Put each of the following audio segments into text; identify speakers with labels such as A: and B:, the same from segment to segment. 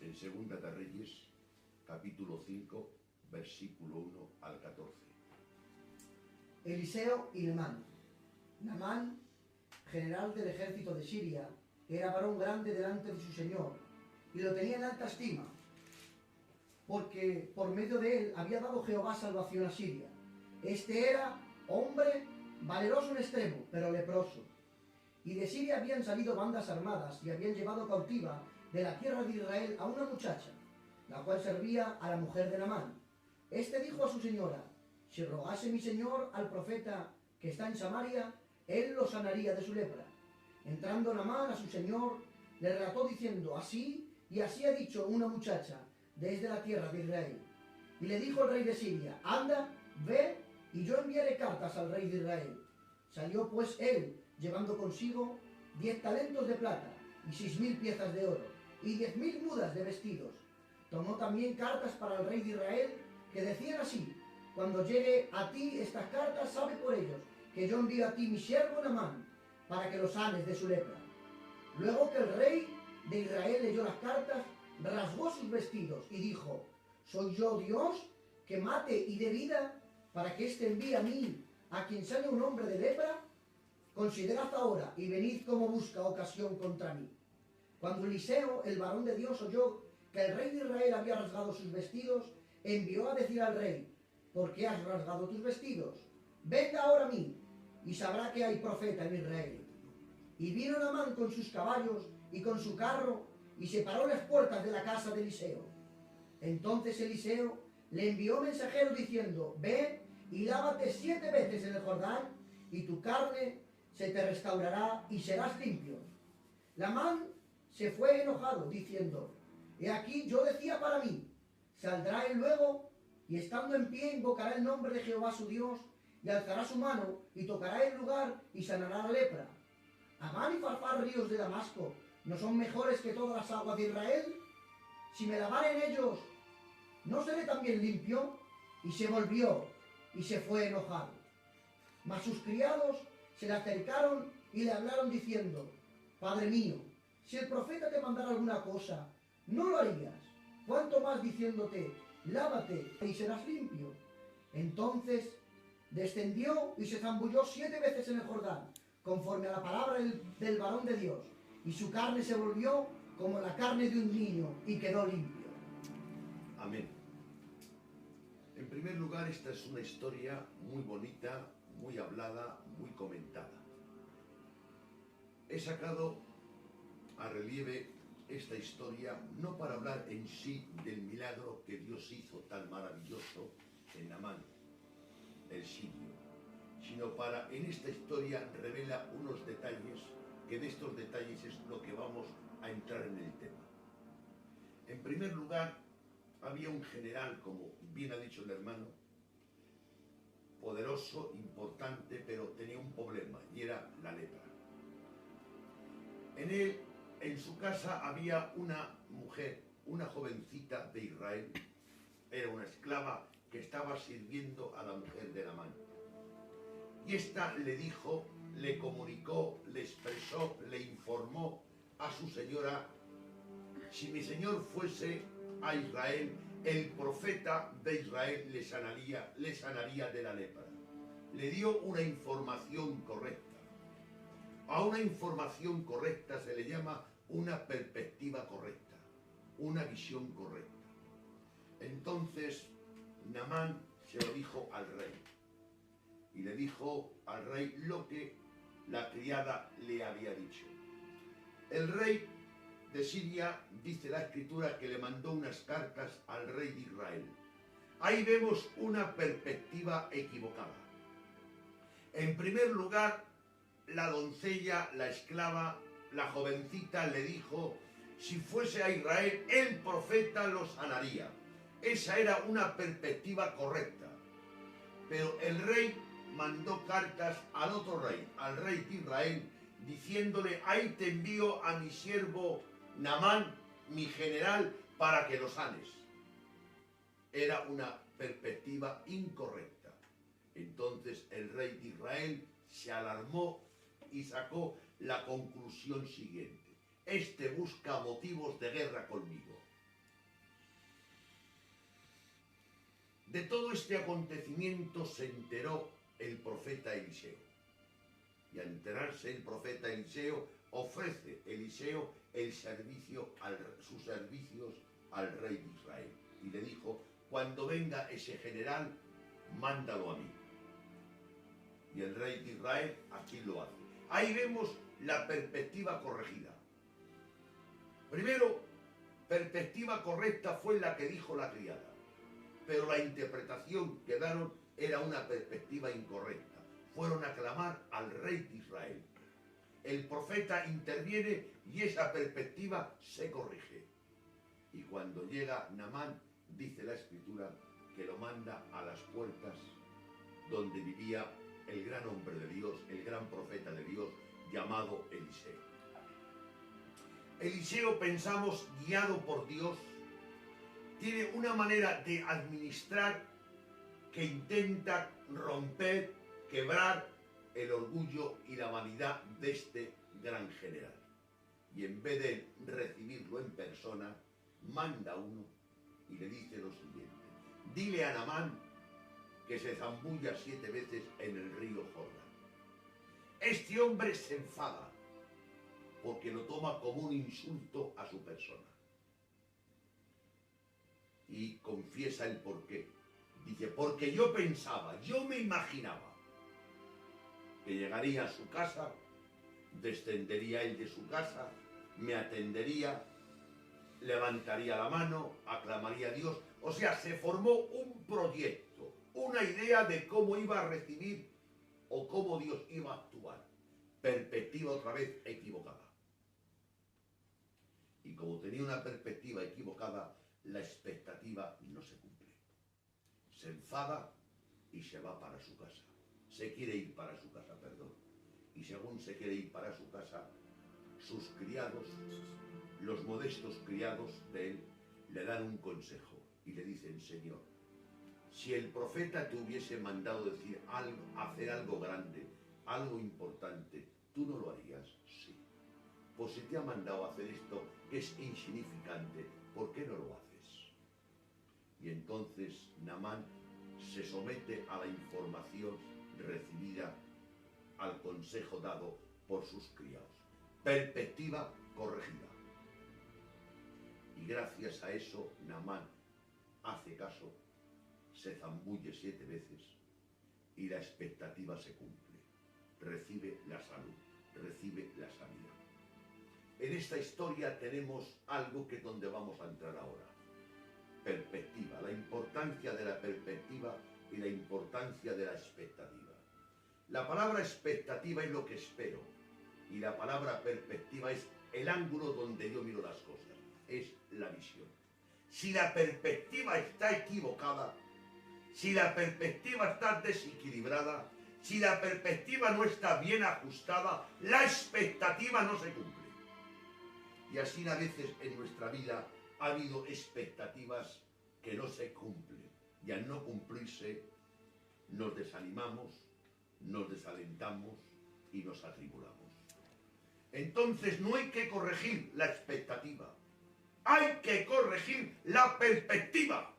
A: en Segunda de Reyes, capítulo 5, versículo 1 al 14.
B: Eliseo y Namán. Namán, general del ejército de Siria, era varón grande delante de su señor, y lo tenía en alta estima, porque por medio de él había dado Jehová salvación a Siria. Este era hombre valeroso en extremo, pero leproso. Y de Siria habían salido bandas armadas y habían llevado cautiva de la tierra de Israel a una muchacha, la cual servía a la mujer de Namán. Este dijo a su señora: si rogase mi señor al profeta que está en Samaria, él lo sanaría de su lepra. Entrando Namán a su señor, le relató diciendo: así y así ha dicho una muchacha desde la tierra de Israel. Y le dijo el rey de Siria: anda, ve, y yo enviaré cartas al rey de Israel. Salió pues él, llevando consigo 10 talentos de plata, y 6.000 piezas de oro, y 10.000 mudas de vestidos. Tomó también cartas para el rey de Israel, que decían así: cuando llegue a ti estas cartas, sabe por ellos que yo envío a ti mi siervo Namán, para que lo sanes de su lepra. Luego que el rey de Israel leyó las cartas, rasgó sus vestidos y dijo: ¿soy yo Dios que mate y dé vida, para que éste envíe a mí a quien sane un hombre de lepra? Considerad ahora y venid como busca ocasión contra mí. Cuando Eliseo, el varón de Dios, oyó que el rey de Israel había rasgado sus vestidos, envió a decir al rey: ¿por qué has rasgado tus vestidos? Venga ahora a mí, y sabrá que hay profeta en Israel. Y vino Namán con sus caballos y con su carro, y se paró en las puertas de la casa de Eliseo. Entonces Eliseo le envió mensajero diciendo: ve y lávate 7 veces en el Jordán, y tu carne se te restaurará y serás limpio. Namán se fue enojado, diciendo: he aquí yo decía para mí: saldrá él luego, y estando en pie invocará el nombre de Jehová su Dios, y alzará su mano, y tocará el lugar, y sanará la lepra. Amán y Farfar, ríos de Damasco, ¿no son mejores que todas las aguas de Israel? Si me lavare en ellos, ¿no seré también limpio? Y se volvió, y se fue enojado. Mas sus criados se le acercaron y le hablaron diciendo: Padre mío, si el profeta te mandara alguna cosa, ¿no lo harías? ¿Cuánto más diciéndote: lávate y serás limpio? Entonces descendió y se zambulló 7 veces en el Jordán, conforme a la palabra del varón de Dios, y su carne se volvió como la carne de un niño, y quedó limpio.
A: Amén. En primer lugar, esta es una historia muy bonita, muy hablada, muy comentada. He sacado a relieve esta historia no para hablar en sí del milagro que Dios hizo tan maravilloso en Namán, el sirio, sino para, en esta historia revela unos detalles, que de estos detalles es lo que vamos a entrar en el tema. En primer lugar, había un general, como bien ha dicho el hermano, poderoso, importante, pero tenía un problema, y era la lepra. En su casa había una mujer, una jovencita de Israel, era una esclava que estaba sirviendo a la mujer de Namán. Y esta le dijo, le comunicó, le expresó, le informó a su señora: si mi señor fuese a Israel, el profeta de Israel le sanaría de la lepra. Le dio una información correcta. A una información correcta se le llama una perspectiva correcta, una visión correcta. Entonces Namán se lo dijo al rey, y le dijo al rey lo que la criada le había dicho. El rey de Siria, dice la escritura, que le mandó unas cartas al rey de Israel. Ahí vemos una perspectiva equivocada. En primer lugar, la doncella, la esclava, la jovencita le dijo: si fuese a Israel, el profeta lo sanaría. Esa era una perspectiva correcta. Pero el rey mandó cartas al otro rey, al rey de Israel, diciéndole: ahí te envío a mi siervo Namán, mi general, para que lo sanes. Era una perspectiva incorrecta. Entonces el rey de Israel se alarmó y sacó la conclusión siguiente: este busca motivos de guerra conmigo. De todo este acontecimiento se enteró el profeta Eliseo. Y al enterarse el profeta Eliseo, ofrece Eliseo sus servicios al rey de Israel. Y le dijo, cuando venga ese general, mándalo a mí. Y el rey de Israel así lo hace. Ahí vemos la perspectiva corregida. Primero, perspectiva correcta fue la que dijo la criada, pero la interpretación que daron era una perspectiva incorrecta. Fueron a clamar al rey de Israel. El profeta interviene y esa perspectiva se corrige. Y cuando llega Naamán, dice la Escritura que lo manda a las puertas donde vivía el gran hombre de Dios, el gran profeta de Dios, llamado Eliseo. Eliseo, pensamos, guiado por Dios, tiene una manera de administrar que intenta romper, quebrar el orgullo y la vanidad de este gran general. Y en vez de recibirlo en persona, manda uno y le dice lo siguiente: dile a Naamán que se zambulla 7 veces en el río Jordán. Este hombre se enfada porque lo toma como un insulto a su persona. Y confiesa el porqué. Dice, porque yo pensaba, yo me imaginaba que llegaría a su casa, descendería él de su casa, me atendería, levantaría la mano, aclamaría a Dios. O sea, se formó un proyecto, una idea de cómo iba a recibir o cómo Dios iba a actuar. Perspectiva otra vez equivocada. Y como tenía una perspectiva equivocada, la expectativa no se cumple. Se enfada y se va para su casa. Se quiere ir para su casa, perdón. Y según se quiere ir para su casa, sus criados, los modestos criados de él, le dan un consejo y le dicen, Señor, si el profeta te hubiese mandado decir algo, hacer algo grande, algo importante, ¿tú no lo harías? Sí. Pues si te ha mandado hacer esto, que es insignificante, ¿por qué no lo haces? Y entonces Naamán se somete a la información recibida, al consejo dado por sus criados. Perspectiva corregida. Y gracias a eso, Naamán hace caso, se zambulle 7 veces y la expectativa se cumple. Recibe la salud, recibe la sanidad. En esta historia tenemos algo que es donde vamos a entrar ahora. Perspectiva, la importancia de la perspectiva y la importancia de la expectativa. La palabra expectativa es lo que espero y la palabra perspectiva es el ángulo donde yo miro las cosas, es la visión. Si la perspectiva está equivocada, si la perspectiva está desequilibrada, si la perspectiva no está bien ajustada, la expectativa no se cumple. Y así a veces en nuestra vida ha habido expectativas que no se cumplen. Y al no cumplirse, nos desanimamos, nos desalentamos y nos atribulamos. Entonces no hay que corregir la expectativa, hay que corregir la perspectiva.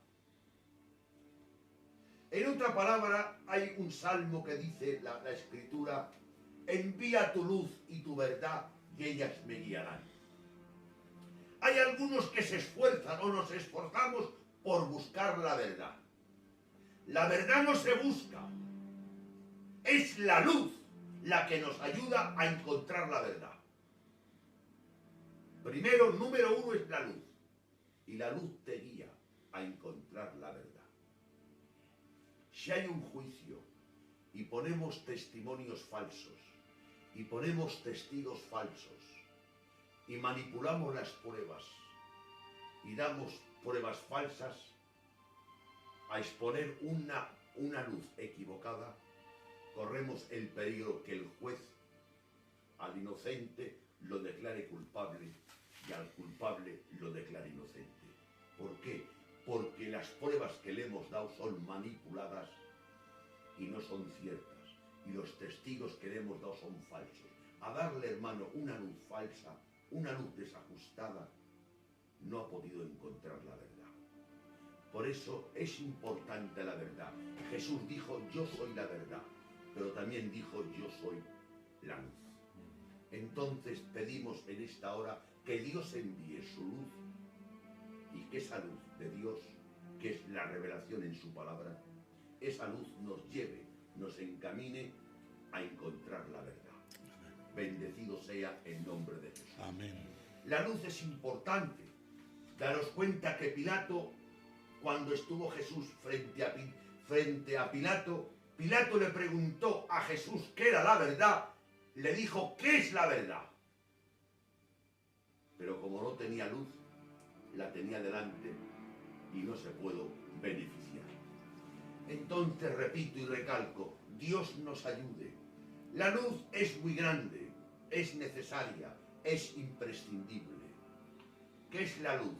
A: En otra palabra, hay un salmo que dice la Escritura, envía tu luz y tu verdad y ellas me guiarán. Hay algunos que se esfuerzan o nos esforzamos por buscar la verdad. La verdad no se busca. Es la luz la que nos ayuda a encontrar la verdad. Primero, número 1 es la luz. Y la luz te guía a encontrar la verdad. Si hay un juicio y ponemos testimonios falsos y ponemos testigos falsos y manipulamos las pruebas y damos pruebas falsas a exponer una luz equivocada, corremos el peligro que el juez al inocente lo declare culpable y al culpable lo declare inocente. ¿Por qué? Porque las pruebas que le hemos dado son manipuladas y no son ciertas. Y los testigos que le hemos dado son falsos. A darle, hermano, una luz falsa, una luz desajustada, no ha podido encontrar la verdad. Por eso es importante la verdad. Jesús dijo, yo soy la verdad, pero también dijo, yo soy la luz. Entonces pedimos en esta hora que Dios envíe su luz y que esa luz de Dios, que es la revelación en su palabra, esa luz nos lleve, nos encamine a encontrar la verdad. Bendecido sea el nombre de Jesús.
C: Amén.
A: La luz es importante. Daros cuenta que Pilato, cuando estuvo Jesús frente a Pilato, Pilato le preguntó a Jesús qué era la verdad, le dijo, ¿qué es la verdad? Pero como no tenía luz, la tenía delante y no se pudo beneficiar. Entonces repito y recalco, Dios nos ayude. La luz es muy grande, es necesaria, es imprescindible. ¿Qué es la luz?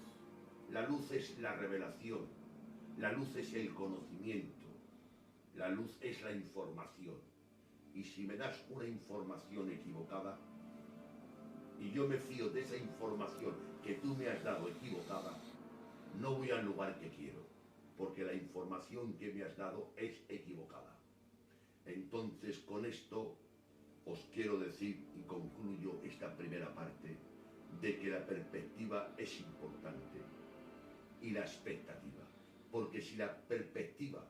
A: La luz es la revelación, la luz es el conocimiento, la luz es la información. Y si me das una información equivocada, y yo me fío de esa información que tú me has dado equivocada, no voy al lugar que quiero, porque la información que me has dado es equivocada. Entonces, con esto os quiero decir, y concluyo esta primera parte, de que la perspectiva es importante y la expectativa, porque si la perspectiva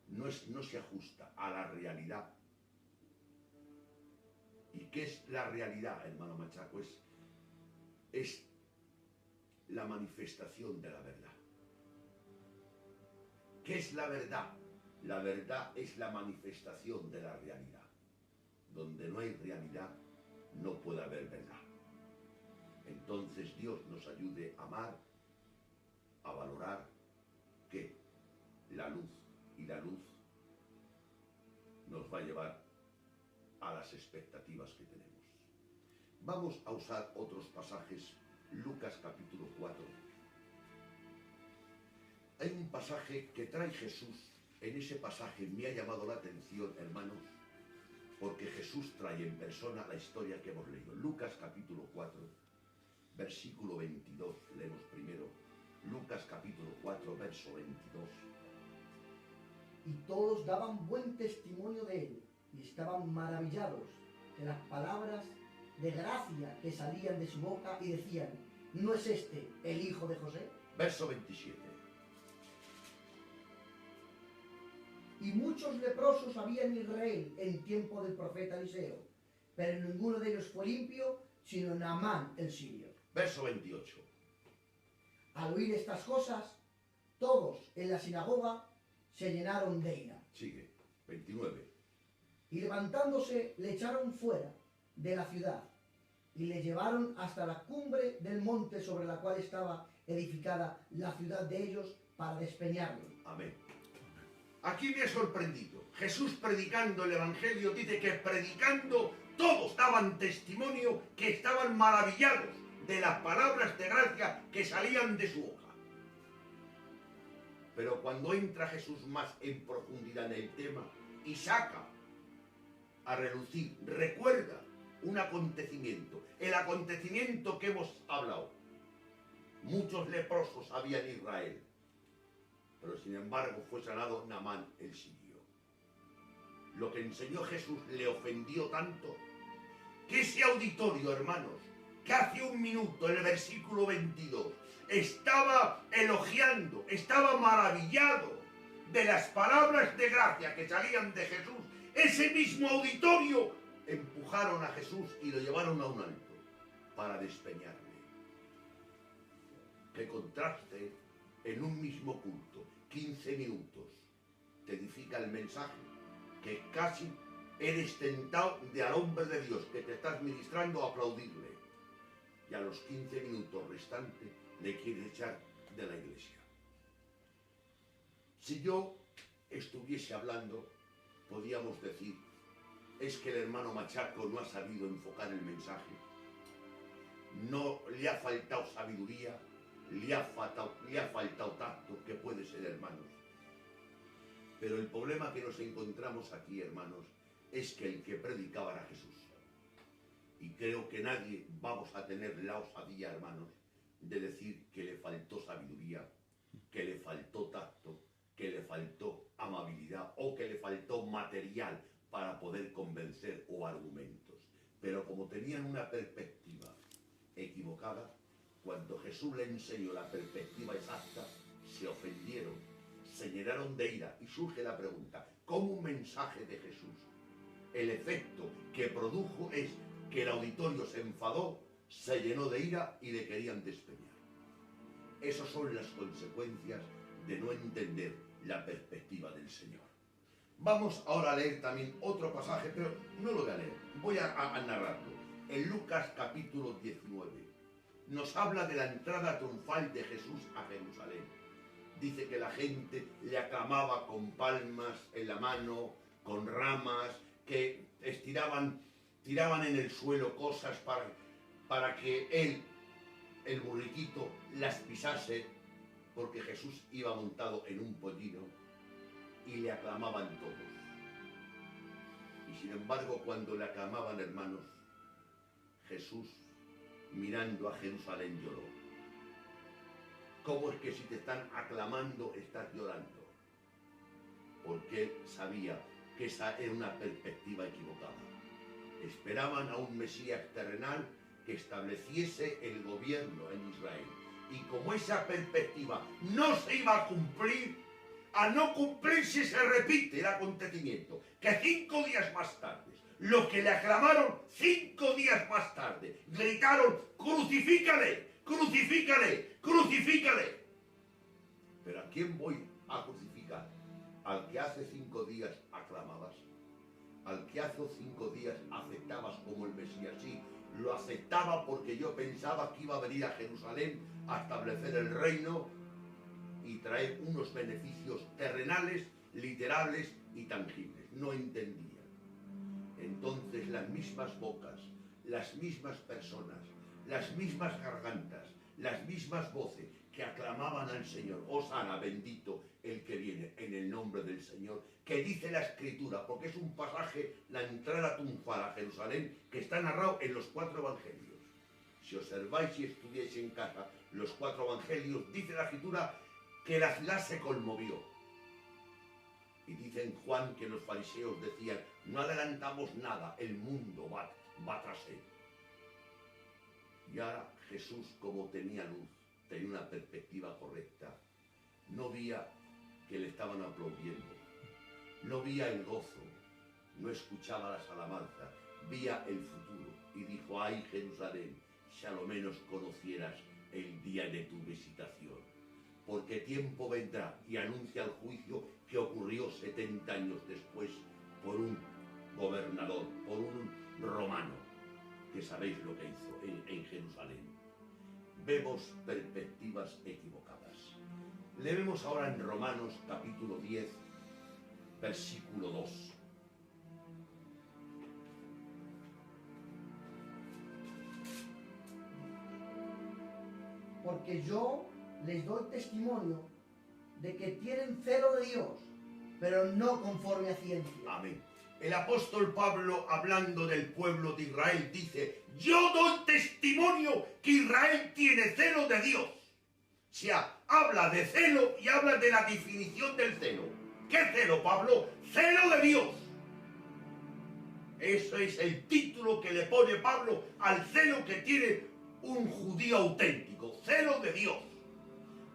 A: no se ajusta a la realidad. ¿Y qué es la realidad, hermano Machaco? Es la manifestación de la verdad. ¿Qué es la verdad? La verdad es la manifestación de la realidad. Donde no hay realidad, no puede haber verdad. Entonces Dios nos ayude a amar, a valorar que la luz, y la luz nos va a llevar a las expectativas que tenemos. Vamos a usar otros pasajes. Lucas capítulo 4. Hay un pasaje que trae Jesús. En ese pasaje me ha llamado la atención, hermanos, porque Jesús trae en persona la historia que hemos leído. Lucas capítulo 4, versículo 22. Leemos primero. Lucas capítulo 4, verso 22.
B: Y todos daban buen testimonio de él, y estaban maravillados de las palabras de gracia que salían de su boca, y decían, ¿no es este el hijo de José?
A: Verso 27.
B: Y muchos leprosos había en Israel en tiempo del profeta Eliseo, pero ninguno de ellos fue limpio, sino Naamán el sirio.
A: Verso 28.
B: Al oír estas cosas, todos en la sinagoga se llenaron de ira.
A: Sigue. 29.
B: Y levantándose le echaron fuera de la ciudad y le llevaron hasta la cumbre del monte sobre la cual estaba edificada la ciudad de ellos para despeñarlo.
A: Amén. Aquí me ha sorprendido. Jesús predicando el Evangelio dice que predicando todos daban testimonio que estaban maravillados de las palabras de gracia que salían de su boca. Pero cuando entra Jesús más en profundidad en el tema y saca a relucir, recuerda un acontecimiento, el acontecimiento que hemos hablado. Muchos leprosos había en Israel, pero sin embargo fue sanado Naamán el sirio. Lo que enseñó Jesús le ofendió tanto que ese auditorio, hermanos, que hace un minuto en el versículo 22 estaba elogiando, estaba maravillado de las palabras de gracia que salían de Jesús, ese mismo auditorio empujaron a Jesús y lo llevaron a un alto para despeñarle. Qué contraste en un mismo culto, 15 minutos, te edifica el mensaje, que casi eres tentado de al hombre de Dios que te estás ministrando a aplaudirle. Y a los 15 minutos restantes le quieres echar de la iglesia. Si yo estuviese hablando, podíamos decir, es que el hermano Machaco no ha sabido enfocar el mensaje, no le ha faltado sabiduría, le ha faltado tacto, que puede ser, hermanos. Pero el problema que nos encontramos aquí, hermanos, es que el que predicaba era Jesús. Y creo que nadie vamos a tener la osadía, hermanos, de decir que le faltó sabiduría, que le faltó tenían una perspectiva equivocada, cuando Jesús le enseñó la perspectiva exacta, se ofendieron, se llenaron de ira y surge la pregunta, ¿cómo un mensaje de Jesús? El efecto que produjo es que el auditorio se enfadó, se llenó de ira y le querían despeñar. Esas son las consecuencias de no entender la perspectiva del Señor. Vamos ahora a leer también otro pasaje, pero no lo voy a leer, voy a narrarlo. En Lucas capítulo 19 nos habla de la entrada triunfal de Jesús a Jerusalén. Dice que la gente le aclamaba con palmas en la mano, con ramas, que tiraban en el suelo cosas para que él, el burriquito, las pisase, porque Jesús iba montado en un pollino y le aclamaban todos. Y sin embargo, cuando le aclamaban, hermanos, Jesús, mirando a Jerusalén, lloró. ¿Cómo es que si te están aclamando estás llorando? Porque él sabía que esa era una perspectiva equivocada. Esperaban a un Mesías terrenal que estableciese el gobierno en Israel. Y como esa perspectiva no se iba a cumplir, a no cumplirse se repite el acontecimiento, que 5 días más tarde, los que le aclamaron 5 días más tarde, gritaron, ¡crucifícale! ¡Crucifícale! ¡Crucifícale! ¿Pero a quién voy a crucificar? ¿Al que hace 5 días aclamabas? ¿Al que hace 5 días aceptabas como el Mesías? Sí, lo aceptaba porque yo pensaba que iba a venir a Jerusalén a establecer el reino y traer unos beneficios terrenales, literales y tangibles. No entendía. Entonces las mismas bocas, las mismas personas, las mismas gargantas, las mismas voces que aclamaban al Señor, Hosana, bendito el que viene en el nombre del Señor, que dice la Escritura, porque es un pasaje, la entrada triunfal a Jerusalén, que está narrado en los 4 evangelios. Si observáis y estudiáis en casa los 4 evangelios, dice la Escritura que la ciudad se conmovió. Y dice en Juan que los fariseos decían, no adelantamos nada, el mundo va tras él. Y ahora Jesús, como tenía luz, tenía una perspectiva correcta, no veía que le estaban aplaudiendo, no veía el gozo, no escuchaba las alabanzas, veía el futuro y dijo, ay Jerusalén, si a lo menos conocieras el día de tu visitación, porque tiempo vendrá, y anuncia el juicio que ocurrió 70 años después por un gobernador, por un romano, que sabéis lo que hizo en Jerusalén. Vemos perspectivas equivocadas. Leemos ahora en Romanos capítulo 10, versículo 2.
B: Porque yo les doy testimonio de que tienen celo de Dios, pero no conforme a ciencia.
A: Amén. El apóstol Pablo, hablando del pueblo de Israel, dice, yo doy testimonio que Israel tiene celo de Dios. O sea, habla de celo y habla de la definición del celo. ¿Qué celo, Pablo? Celo de Dios. Eso es el título que le pone Pablo al celo que tiene un judío auténtico, celo de Dios.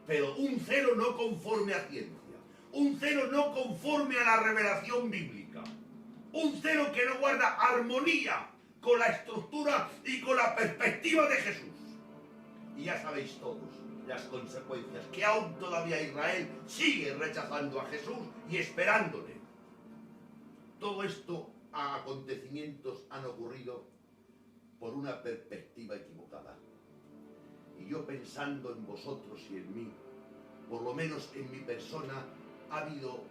A: Pero un celo no conforme a ciencia, un celo no conforme a la revelación bíblica, un celo que no guarda armonía con la estructura y con la perspectiva de Jesús. Y ya sabéis todos las consecuencias, que aún todavía Israel sigue rechazando a Jesús y esperándole. Todo esto, acontecimientos han ocurrido por una perspectiva equivocada. Y yo, pensando en vosotros y en mí, por lo menos en mi persona, ha habido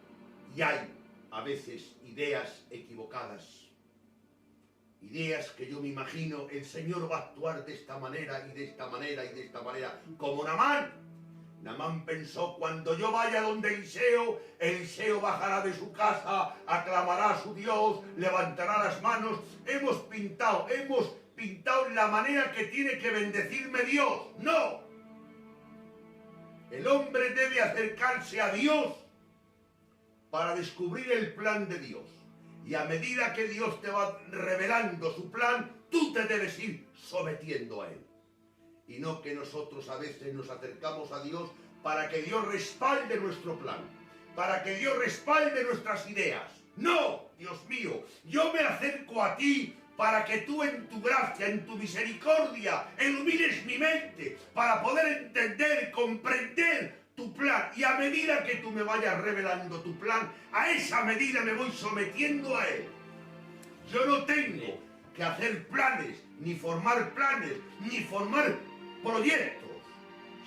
A: y hay a veces ideas equivocadas. Ideas que yo me imagino, el Señor va a actuar de esta manera y de esta manera y de esta manera, como Naamán. Naamán pensó, cuando yo vaya donde Eliseo bajará de su casa, aclamará a su Dios, levantará las manos. Hemos pintado la manera que tiene que bendecirme Dios. No. El hombre debe acercarse a Dios para descubrir el plan de Dios. Y a medida que Dios te va revelando su plan, tú te debes ir sometiendo a Él. Y no que nosotros a veces nos acercamos a Dios para que Dios respalde nuestro plan, para que Dios respalde nuestras ideas. No, Dios mío, yo me acerco a ti para que tú en tu gracia, en tu misericordia, ilumines mi mente, para poder entender, comprender tu plan. Y a medida que tú me vayas revelando tu plan, a esa medida me voy sometiendo a Él. Yo no tengo que hacer planes, ni formar proyectos,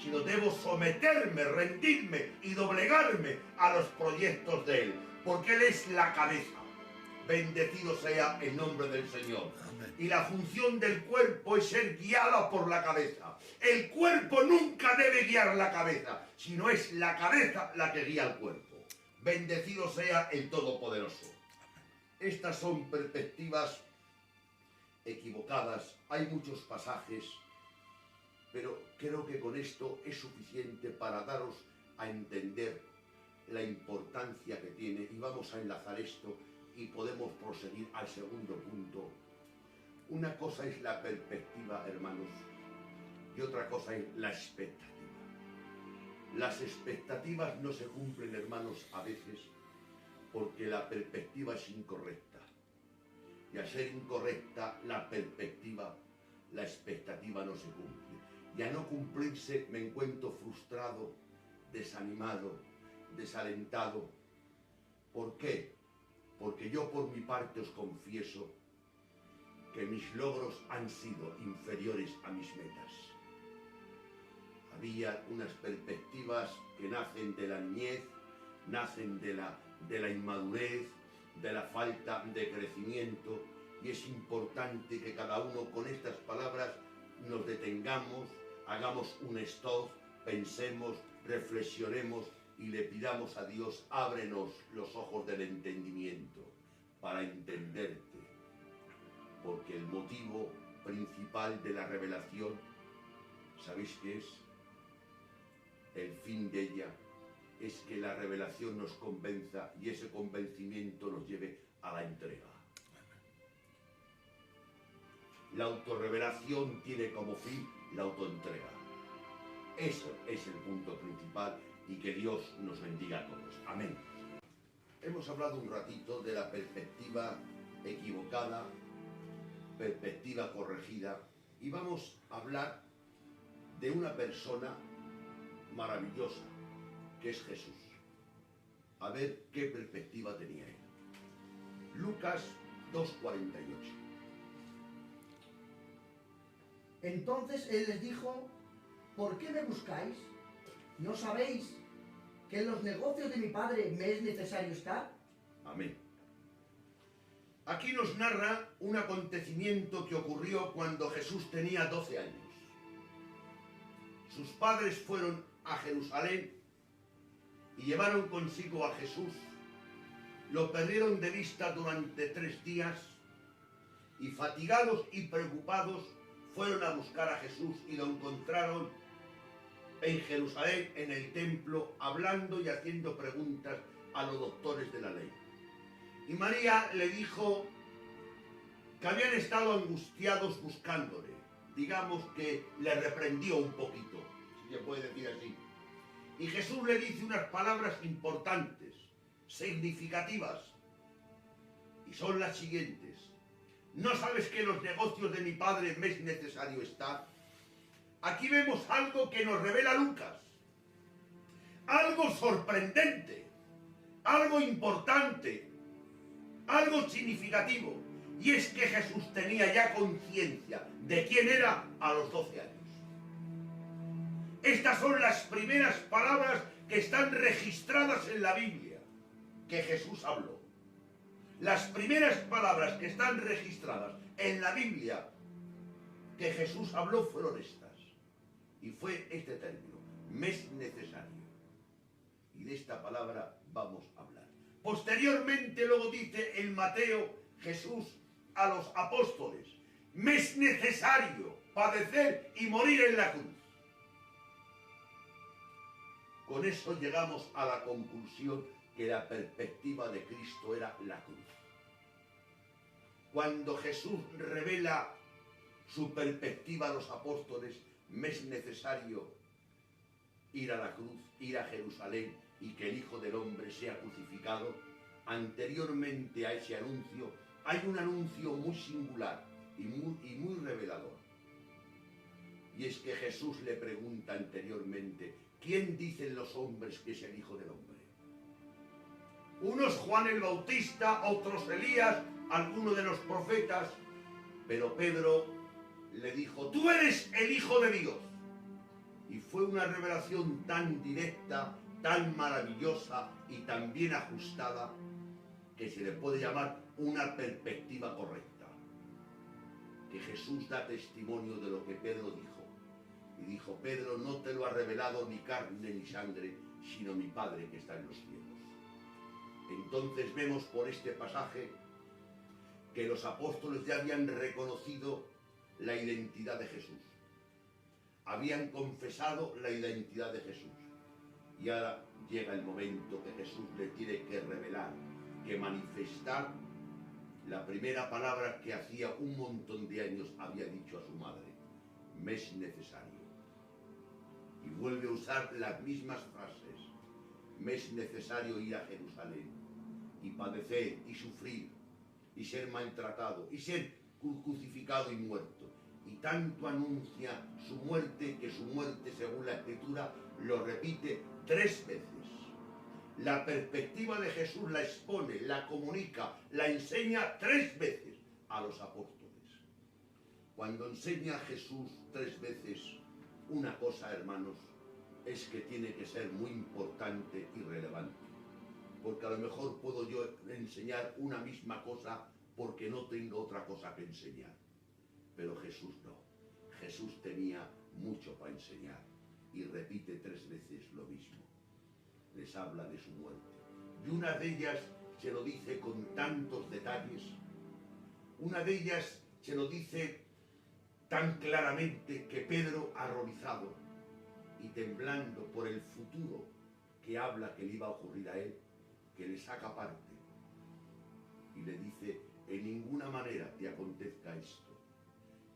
A: sino debo someterme, rendirme y doblegarme a los proyectos de Él, porque Él es la cabeza. Bendecido sea el nombre del Señor. Amén. Y la función del cuerpo es ser guiada por la cabeza. El cuerpo nunca debe guiar la cabeza, sino es la cabeza la que guía al cuerpo. Bendecido sea el Todopoderoso. Estas son perspectivas equivocadas. Hay muchos pasajes, pero creo que con esto es suficiente para daros a entender la importancia que tiene. Y vamos a enlazar esto y podemos proseguir al segundo punto. Una cosa es la perspectiva, hermanos, y otra cosa es la expectativa. Las expectativas no se cumplen, hermanos, a veces porque la perspectiva es incorrecta. Y al ser incorrecta la perspectiva, la expectativa no se cumple. Y a no cumplirse me encuentro frustrado, desanimado, desalentado. ¿Por qué? Porque yo por mi parte os confieso que mis logros han sido inferiores a mis metas. Había unas perspectivas que nacen de la niñez, nacen de la inmadurez, de la falta de crecimiento, y es importante que cada uno con estas palabras nos detengamos, hagamos un stop, pensemos, reflexionemos y le pidamos a Dios, ábrenos los ojos del entendimiento para entenderte, porque el motivo principal de la revelación, ¿sabéis qué es? El fin de ella es que la revelación nos convenza y ese convencimiento nos lleve a la entrega. La autorrevelación tiene como fin la autoentrega. Eso es el punto principal y que Dios nos bendiga a todos. Amén. Hemos hablado un ratito de la perspectiva equivocada, perspectiva corregida, y vamos a hablar de una persona maravillosa, que es Jesús. A ver qué perspectiva tenía él. Lucas 2:48.
B: Entonces él les dijo: ¿por qué me buscáis? ¿No sabéis que en los negocios de mi padre me es necesario estar?
A: Amén. Aquí nos narra un acontecimiento que ocurrió cuando Jesús tenía 12 años. Sus padres fueron a Jerusalén y llevaron consigo a Jesús. Lo perdieron de vista durante 3 días y fatigados y preocupados fueron a buscar a Jesús y lo encontraron en Jerusalén, en el templo, hablando y haciendo preguntas a los doctores de la ley. Y María le dijo que habían estado angustiados buscándole. Digamos que le reprendió un poquito, si se puede decir así. Y Jesús le dice unas palabras importantes, significativas, y son las siguientes. ¿No sabes que en los negocios de mi padre me es necesario estar? Aquí vemos algo que nos revela Lucas, algo sorprendente, algo importante, algo significativo, y es que Jesús tenía ya conciencia de quién era a los 12 años. Estas son las primeras palabras que están registradas en la Biblia, que Jesús habló. Las primeras palabras que están registradas en la Biblia que Jesús habló fueron estas. Y fue este término, me es necesario. Y de esta palabra vamos a hablar. Posteriormente luego dice en Mateo Jesús a los apóstoles, me es necesario padecer y morir en la cruz. Con eso llegamos a la conclusión que la perspectiva de Cristo era la cruz. Cuando Jesús revela su perspectiva a los apóstoles, me es necesario ir a la cruz, ir a Jerusalén y que el Hijo del Hombre sea crucificado. Anteriormente a ese anuncio hay un anuncio muy singular y muy revelador. Y es que Jesús le pregunta anteriormente: ¿quién dicen los hombres que es el Hijo del Hombre? Unos Juan el Bautista, otros Elías, alguno de los profetas. Pero Pedro le dijo: tú eres el Hijo de Dios. Y fue una revelación tan directa, tan maravillosa y tan bien ajustada, que se le puede llamar una perspectiva correcta. Que Jesús da testimonio de lo que Pedro dijo. Y dijo: Pedro, no te lo ha revelado ni carne ni sangre, sino mi Padre que está en los cielos. Entonces vemos por este pasaje que los apóstoles ya habían reconocido la identidad de Jesús. Habían confesado la identidad de Jesús. Y ahora llega el momento que Jesús le tiene que revelar, que manifestar la primera palabra que hacía un montón de años había dicho a su madre: me es necesario. Y vuelve a usar las mismas frases: me es necesario ir a Jerusalén y padecer y sufrir y ser maltratado y ser crucificado y muerto. Y tanto anuncia su muerte, que su muerte, según la Escritura, lo repite 3 veces. La perspectiva de Jesús la expone, la comunica, la enseña 3 veces a los apóstoles. Cuando enseña a Jesús 3 veces una cosa, hermanos, es que tiene que ser muy importante y relevante. Porque a lo mejor puedo yo enseñar una misma cosa porque no tengo otra cosa que enseñar. Pero Jesús no. Jesús tenía mucho para enseñar y repite 3 veces lo mismo. Les habla de su muerte. Y una de ellas se lo dice con tantos detalles. Una de ellas se lo dice tan claramente que Pedro, horrorizado y temblando por el futuro que habla que le iba a ocurrir a él, que le saca parte y le dice: en ninguna manera te acontezca esto.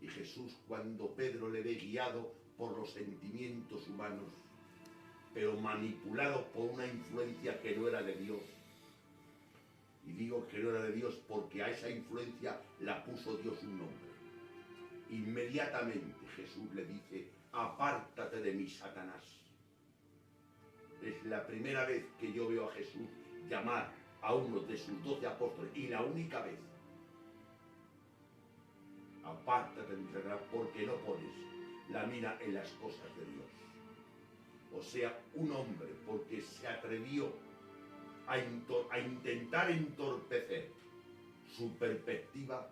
A: Y Jesús, cuando Pedro le ve guiado por los sentimientos humanos, pero manipulado por una influencia que no era de Dios, y digo que no era de Dios porque a esa influencia la puso Dios un nombre, inmediatamente Jesús le dice: apártate de mí, Satanás. Es la primera vez que yo veo a Jesús llamar a uno de sus 12 apóstoles, y la única vez: apártate de mí, Satanás, porque no pones la mira en las cosas de Dios. O sea, un hombre, porque se atrevió a intentar entorpecer su perspectiva,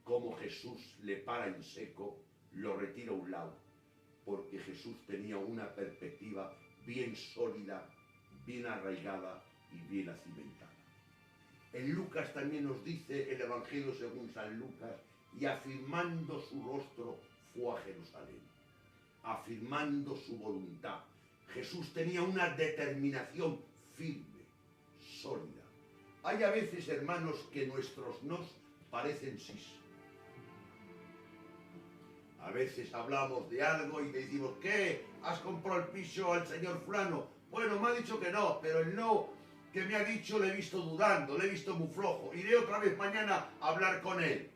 A: como Jesús le para en seco, lo retira a un lado, porque Jesús tenía una perspectiva bien sólida, bien arraigada y bien acimentada. En Lucas también nos dice el Evangelio según San Lucas: y afirmando su rostro fue a Jerusalén, afirmando su voluntad. Jesús tenía una determinación firme, sólida. Hay a veces, hermanos, que nuestros nos parecen sís. A veces hablamos de algo y le decimos: ¿qué? ¿Has comprado el piso al señor fulano? Bueno, me ha dicho que no, pero el no que me ha dicho le he visto dudando, le he visto muy flojo. Iré otra vez mañana a hablar con él.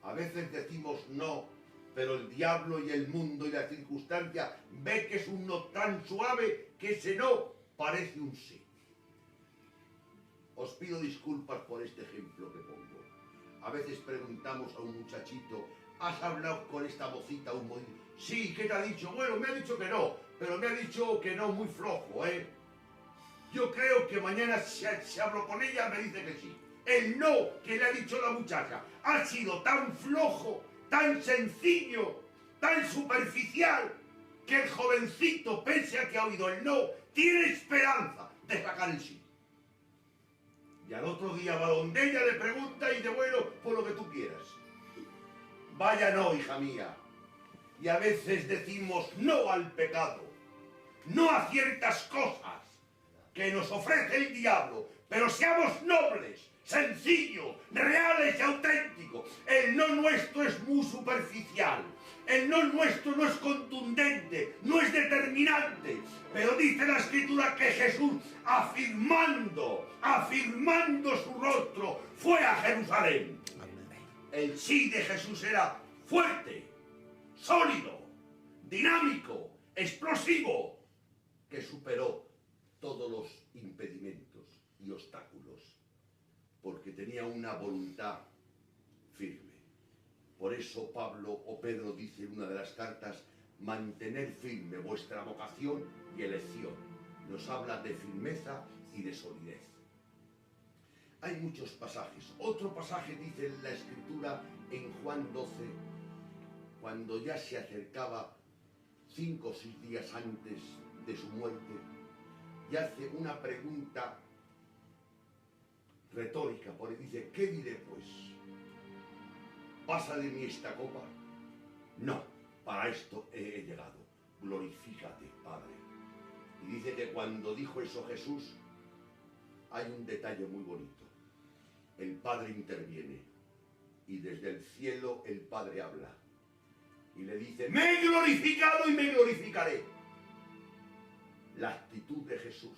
A: A veces decimos no, pero el diablo y el mundo y la circunstancia ve que es un no tan suave que ese no parece un sí. Os pido disculpas por este ejemplo que pongo. A veces preguntamos a un muchachito: ¿has hablado con esta mocita un momento? Sí, ¿qué te ha dicho? Bueno, me ha dicho que no, pero me ha dicho que no muy flojo, ¿eh? Yo creo que mañana si hablo con ella me dice que sí. El no que le ha dicho la muchacha ha sido tan flojo, tan sencillo, tan superficial, que el jovencito, pese a que ha oído el no, tiene esperanza de sacar el sí. Y al otro día va donde ella, le pregunta y dice: bueno, por lo que tú quieras. Vaya no, hija mía. Y a veces decimos no al pecado, no a ciertas cosas que nos ofrece el diablo, pero seamos nobles, sencillos, reales y auténticos. El no nuestro es muy superficial. El no nuestro no es contundente, no es determinante. Pero dice la Escritura que Jesús, afirmando su rostro, fue a Jerusalén. El sí de Jesús era fuerte, sólido, dinámico, explosivo, que superó todos los impedimentos y obstáculos, porque tenía una voluntad firme. Por eso Pablo o Pedro dice en una de las cartas, mantener firme vuestra vocación y elección. Nos habla de firmeza y de solidez. Hay muchos pasajes. Otro pasaje dice en la Escritura en Juan 12, cuando ya se acercaba 5 o 6 días antes de su muerte, y hace una pregunta retórica, porque dice, ¿qué diré pues? ¿Pasa de mí esta copa? No, para esto he llegado. Glorifícate, Padre. Y dice que cuando dijo eso Jesús, hay un detalle muy bonito. El Padre interviene y desde el cielo el Padre habla y le dice, me he glorificado y me glorificaré. La actitud de Jesús,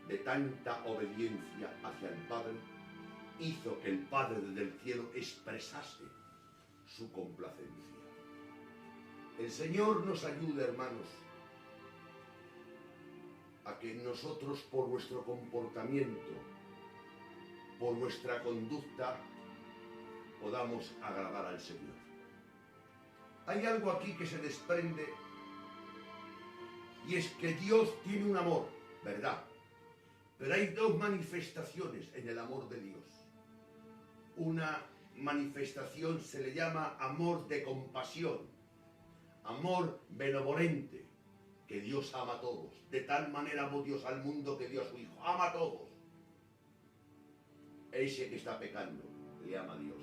A: de tanta obediencia hacia el Padre, hizo que el Padre desde el cielo expresase su complacencia. El Señor nos ayude, hermanos, a que nosotros por nuestro comportamiento, por nuestra conducta, podamos agradar al Señor. Hay algo aquí que se desprende, y es que Dios tiene un amor, ¿verdad? Pero hay 2 manifestaciones en el amor de Dios. Una manifestación se le llama amor de compasión, amor benevolente, que Dios ama a todos. De tal manera amó Dios al mundo que dio a su Hijo. Ama a todos. Ese que está pecando, le ama a Dios.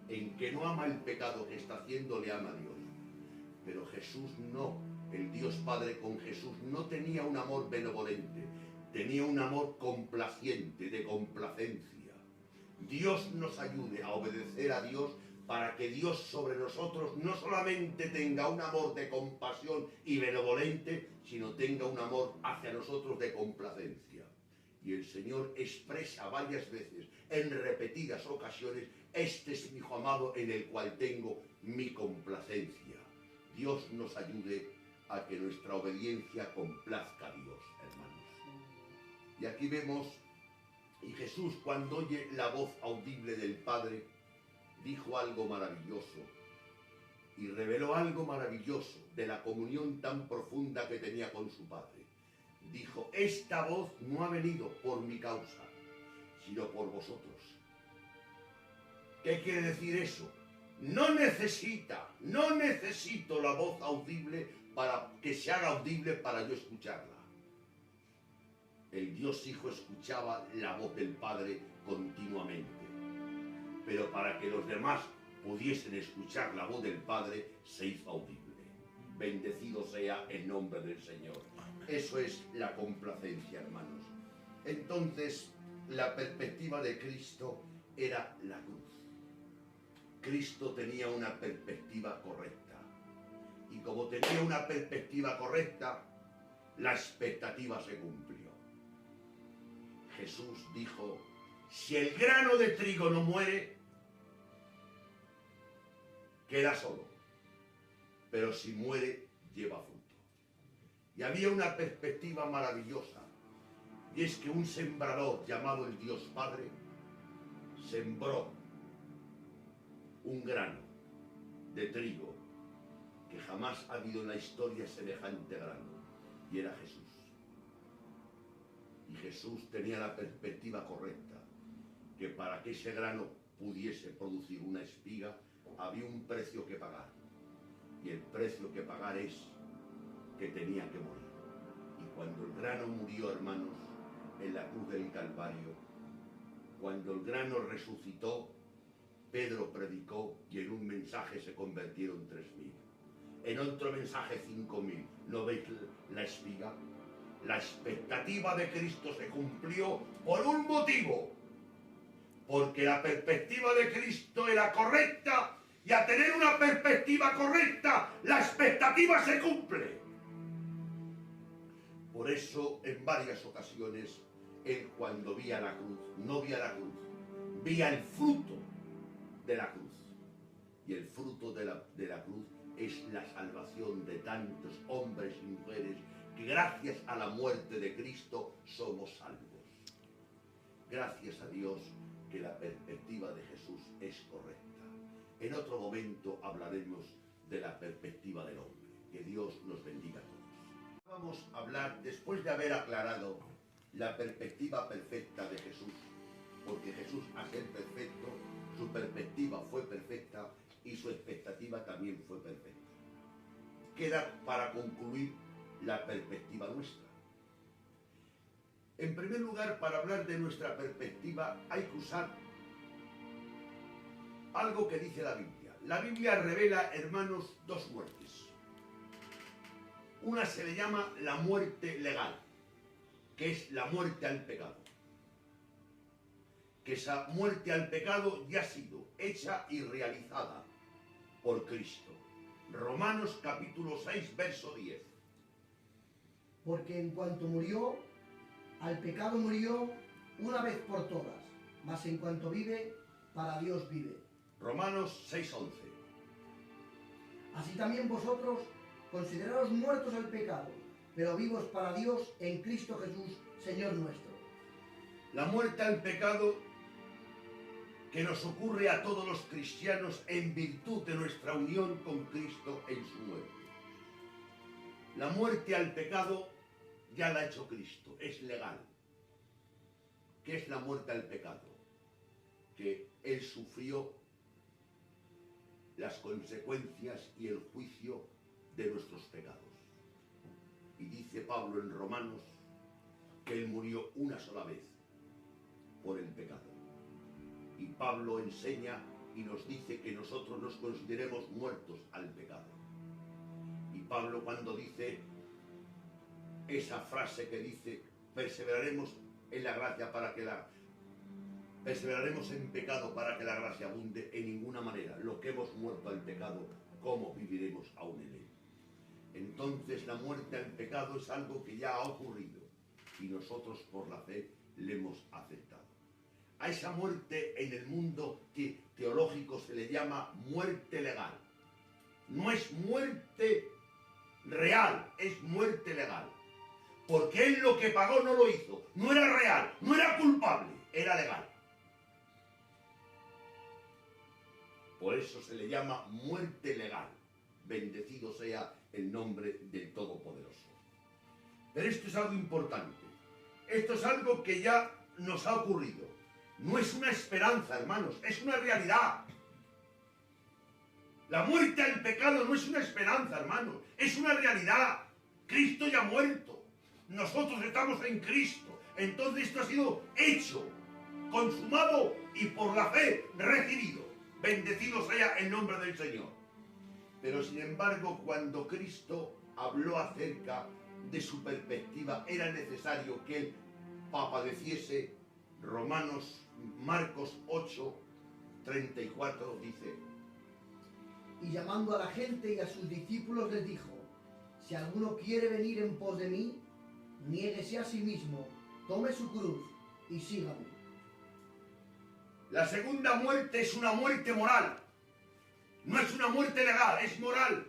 A: En que no ama el pecado que está haciendo, le ama a Dios. Pero Jesús no. El Dios Padre con Jesús no tenía un amor benevolente. Tenía un amor complaciente, de complacencia. Dios nos ayude a obedecer a Dios para que Dios sobre nosotros no solamente tenga un amor de compasión y benevolente, sino tenga un amor hacia nosotros de complacencia. Y el Señor expresa varias veces, en repetidas ocasiones, este es mi Hijo amado en el cual tengo mi complacencia. Dios nos ayude a que nuestra obediencia complazca a Dios, hermanos. Y aquí vemos, y Jesús cuando oye la voz audible del Padre, dijo algo maravilloso y reveló algo maravilloso de la comunión tan profunda que tenía con su Padre. Dijo, esta voz no ha venido por mi causa, sino por vosotros. ¿Qué quiere decir eso? No necesito la voz audible para que se haga audible para yo escucharla. El Dios Hijo escuchaba la voz del Padre continuamente. Pero para que los demás pudiesen escuchar la voz del Padre, se hizo audible. Bendecido sea el nombre del Señor. Eso es la complacencia, hermanos. Entonces, la perspectiva de Cristo era la cruz. Cristo tenía una perspectiva correcta. Y como tenía una perspectiva correcta, la expectativa se cumplió. Jesús dijo, si el grano de trigo no muere, queda solo, pero si muere, lleva fruto. Y había una perspectiva maravillosa, y es que un sembrador llamado el Dios Padre sembró un grano de trigo que jamás ha habido en la historia semejante grano, y era Jesús. Y Jesús tenía la perspectiva correcta, que para que ese grano pudiese producir una espiga, había un precio que pagar. Y el precio que pagar es que tenía que morir. Y cuando el grano murió, hermanos, en la cruz del Calvario, cuando el grano resucitó, Pedro predicó y en un mensaje se convirtieron 3.000. En otro mensaje 5.000. ¿No veis la espiga? La expectativa de Cristo se cumplió por un motivo, Porque la perspectiva de Cristo era correcta, y a tener una perspectiva correcta, la expectativa se cumple. Por eso, en varias ocasiones, él cuando vía la cruz, no vía la cruz, vía el fruto de la cruz. Y el fruto de la cruz es la salvación de tantos hombres y mujeres que gracias a la muerte de Cristo somos salvos. Gracias a Dios que la perspectiva de Jesús es correcta. En otro momento hablaremos de la perspectiva del hombre. Que Dios nos bendiga a todos. Vamos a hablar, después de haber aclarado la perspectiva perfecta de Jesús, porque Jesús, al ser perfecto, su perspectiva fue perfecta y su expectativa también fue perfecta. Queda para concluir la perspectiva nuestra. En primer lugar, para hablar de nuestra perspectiva hay que usar algo que dice la Biblia. La Biblia revela, hermanos, dos muertes. Una se le llama la muerte legal, que es la muerte al pecado. Que esa muerte al pecado ya ha sido hecha y realizada por Cristo. Romanos capítulo 6, verso 10.
B: Porque en cuanto murió, al pecado murió una vez por todas, mas en cuanto vive, para Dios vive.
A: Romanos 6, 11.
B: Así también vosotros, consideraos muertos al pecado, pero vivos para Dios en Cristo Jesús, Señor nuestro.
A: La muerte al pecado que nos ocurre a todos los cristianos en virtud de nuestra unión con Cristo en su muerte. La muerte al pecado ya la ha hecho Cristo, es legal. ¿Qué es la muerte al pecado? Que Él sufrió las consecuencias y el juicio de nuestros pecados. Y dice Pablo en Romanos que Él murió una sola vez por el pecado. Y Pablo enseña y nos dice que nosotros nos consideremos muertos al pecado. Y Pablo, cuando dice esa frase que dice perseveraremos en la gracia para que perseveraremos en pecado para que la gracia abunde, en ninguna manera. Lo que hemos muerto al pecado, ¿cómo viviremos aún en él? Entonces la muerte al pecado es algo que ya ha ocurrido y nosotros por la fe le hemos aceptado. A esa muerte en el mundo teológico se le llama muerte legal. No es muerte real, es muerte legal. Porque él lo que pagó no lo hizo, no era real, no era culpable, era legal. Por eso se le llama muerte legal. Bendecido sea el nombre del Todopoderoso. Pero esto es algo importante. Esto es algo que ya nos ha ocurrido. No es una esperanza, hermanos, es una realidad. La muerte al pecado no es una esperanza, hermanos, es una realidad. Cristo ya ha muerto. Nosotros estamos en Cristo. Entonces esto ha sido hecho, consumado y por la fe recibido. Bendecido sea el nombre del Señor. Pero sin embargo, cuando Cristo habló acerca de su perspectiva, era necesario que él padeciese. Marcos 8, 34 dice:
B: Y llamando a la gente y a sus discípulos les dijo: si alguno quiere venir en pos de mí, niéguese a sí mismo, tome su cruz y sígame.
A: La segunda muerte es una muerte moral. No es una muerte legal, es moral.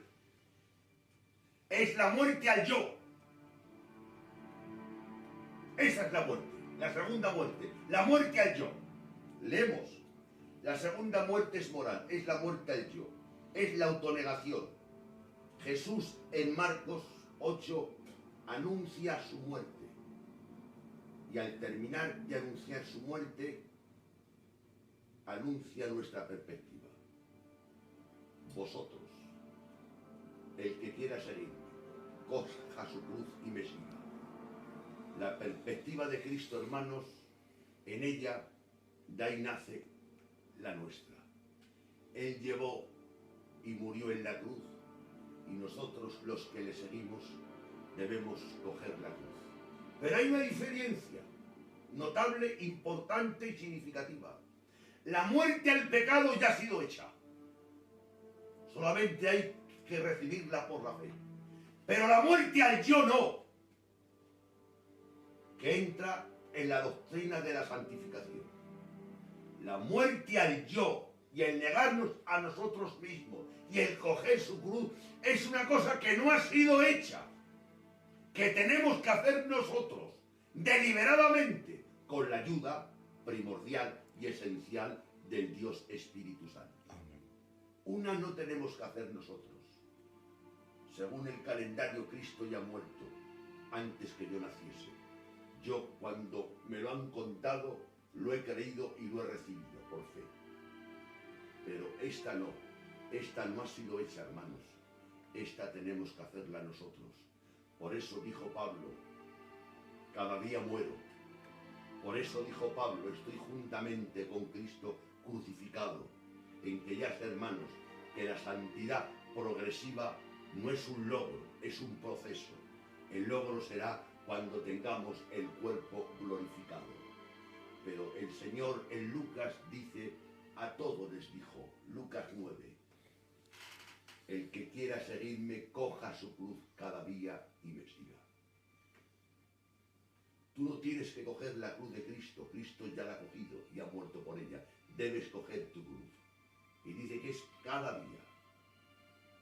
A: Es la muerte al yo. Esa es la muerte, la segunda muerte. La muerte al yo. Leemos. La segunda muerte es moral, es la muerte al yo. Es la autonegación. Jesús en Marcos 8 anuncia su muerte. Y al terminar de anunciar su muerte, anuncia nuestra perspectiva. Vosotros, el que quiera seguir, coja su cruz y me siga. La perspectiva de Cristo, hermanos, en ella de ahí nace la nuestra. Él llevó y murió en la cruz, y nosotros, los que le seguimos, debemos coger la cruz. Pero hay una diferencia notable, importante y significativa. La muerte al pecado ya ha sido hecha. Solamente hay que recibirla por la fe. Pero la muerte al yo no, que entra en la doctrina de la santificación. La muerte al yo y el negarnos a nosotros mismos y el coger su cruz es una cosa que no ha sido hecha, que tenemos que hacer nosotros deliberadamente con la ayuda primordial y esencial del Dios Espíritu Santo. Una no tenemos que hacer nosotros. Según el calendario, Cristo ya ha muerto antes que yo naciese. Yo, cuando me lo han contado, lo he creído y lo he recibido por fe. Pero esta no ha sido hecha, hermanos. Esta tenemos que hacerla nosotros. Por eso dijo Pablo, cada día muero. Por eso dijo Pablo, estoy juntamente con Cristo crucificado. En que ya, hermanos, que la santidad progresiva no es un logro, es un proceso. El logro será cuando tengamos el cuerpo glorificado. Pero el Señor en Lucas dice, a todos les dijo, Lucas 9, el que quiera seguirme, coja su cruz cada día y me siga. Tú no tienes que coger la cruz de Cristo, Cristo ya la ha cogido y ha muerto por ella. Debes coger tu cruz. Y dice que es cada día.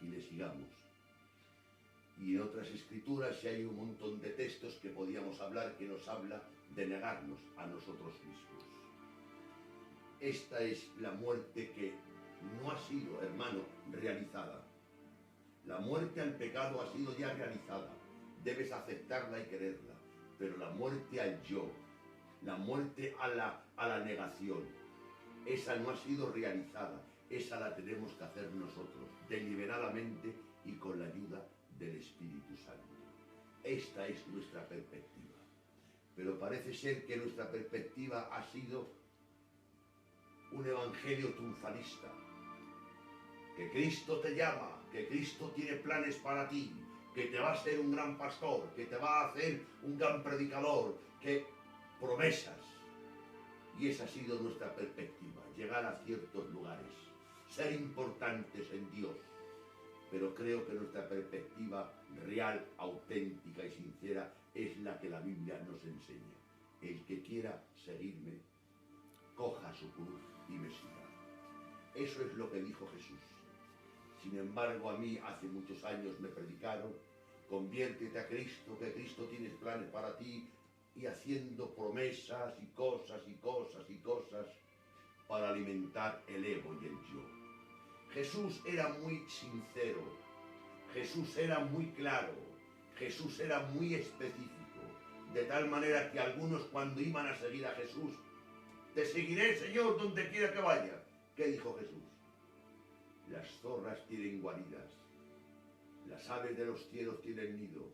A: Y le sigamos. Y en otras escrituras ya hay un montón de textos que podíamos hablar que nos habla de negarnos a nosotros mismos. Esta es la muerte que no ha sido, hermano, realizada. La muerte al pecado ha sido ya realizada. Debes aceptarla y quererla. Pero la muerte al yo, la muerte a la negación, esa no ha sido realizada. Esa la tenemos que hacer nosotros, deliberadamente y con la ayuda del Espíritu Santo. Esta es nuestra perspectiva. Pero parece ser que nuestra perspectiva ha sido un evangelio triunfalista. Que Cristo te llama, que Cristo tiene planes para ti, que te va a ser un gran pastor, que te va a hacer un gran predicador, que promesas. Y esa ha sido nuestra perspectiva, llegar a ciertos lugares, ser importantes en Dios. Pero creo que nuestra perspectiva real, auténtica y sincera es la que la Biblia nos enseña. El que quiera seguirme, coja su cruz y me siga. Eso es lo que dijo Jesús. Sin embargo, a mí hace muchos años me predicaron, conviértete a Cristo, que Cristo tiene planes para ti, y haciendo promesas y cosas y cosas y cosas para alimentar el ego y el yo. Jesús era muy sincero, Jesús era muy claro, Jesús era muy específico, de tal manera que algunos cuando iban a seguir a Jesús, te seguiré, Señor, donde quiera que vaya. ¿Qué dijo Jesús? Las zorras tienen guaridas, las aves de los cielos tienen nido,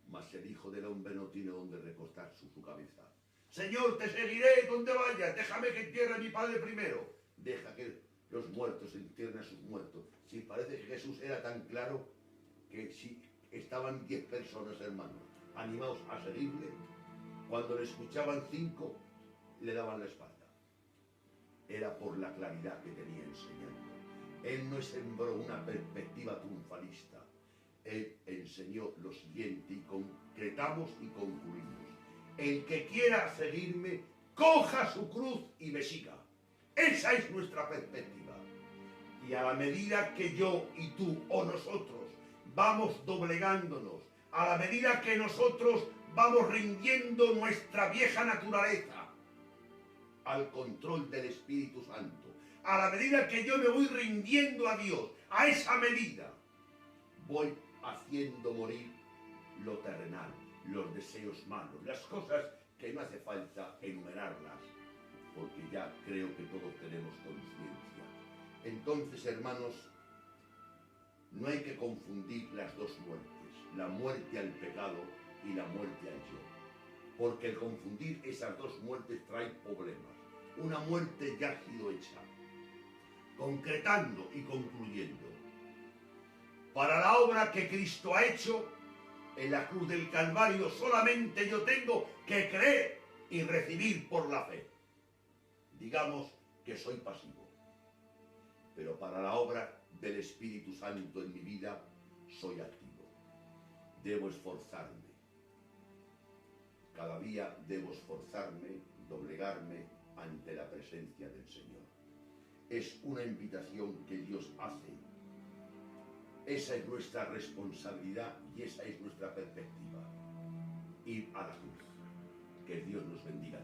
A: mas el Hijo del Hombre no tiene donde recostar su cabeza. Señor, te seguiré donde vaya, déjame que entierre a mi Padre primero. Deja que los muertos entierren a sus muertos. Sí, parece que Jesús era tan claro que si estaban 10 personas, hermanos, animados a seguirle, cuando le escuchaban 5, le daban la espalda. Era por la claridad que tenía enseñando. Él no sembró una perspectiva triunfalista. Él enseñó lo siguiente y concretamos y concluimos. El que quiera seguirme, coja su cruz y me siga. Esa es nuestra perspectiva. Y a la medida que yo y tú o nosotros vamos doblegándonos, a la medida que nosotros vamos rindiendo nuestra vieja naturaleza al control del Espíritu Santo, a la medida que yo me voy rindiendo a Dios, a esa medida voy haciendo morir lo terrenal, los deseos malos, las cosas que no hace falta enumerarlas, porque ya creo que todos tenemos conciencia. Entonces, hermanos, no hay que confundir las dos muertes, la muerte al pecado y la muerte al yo, porque el confundir esas dos muertes trae problemas. Una muerte ya ha sido hecha, concretando y concluyendo. Para la obra que Cristo ha hecho en la cruz del Calvario, solamente yo tengo que creer y recibir por la fe. Digamos que soy pasivo. Pero para la obra del Espíritu Santo en mi vida soy activo. Debo esforzarme. Cada día debo esforzarme, doblegarme ante la presencia del Señor. Es una invitación que Dios hace. Esa es nuestra responsabilidad y esa es nuestra perspectiva. Ir a la cruz. Que Dios nos bendiga.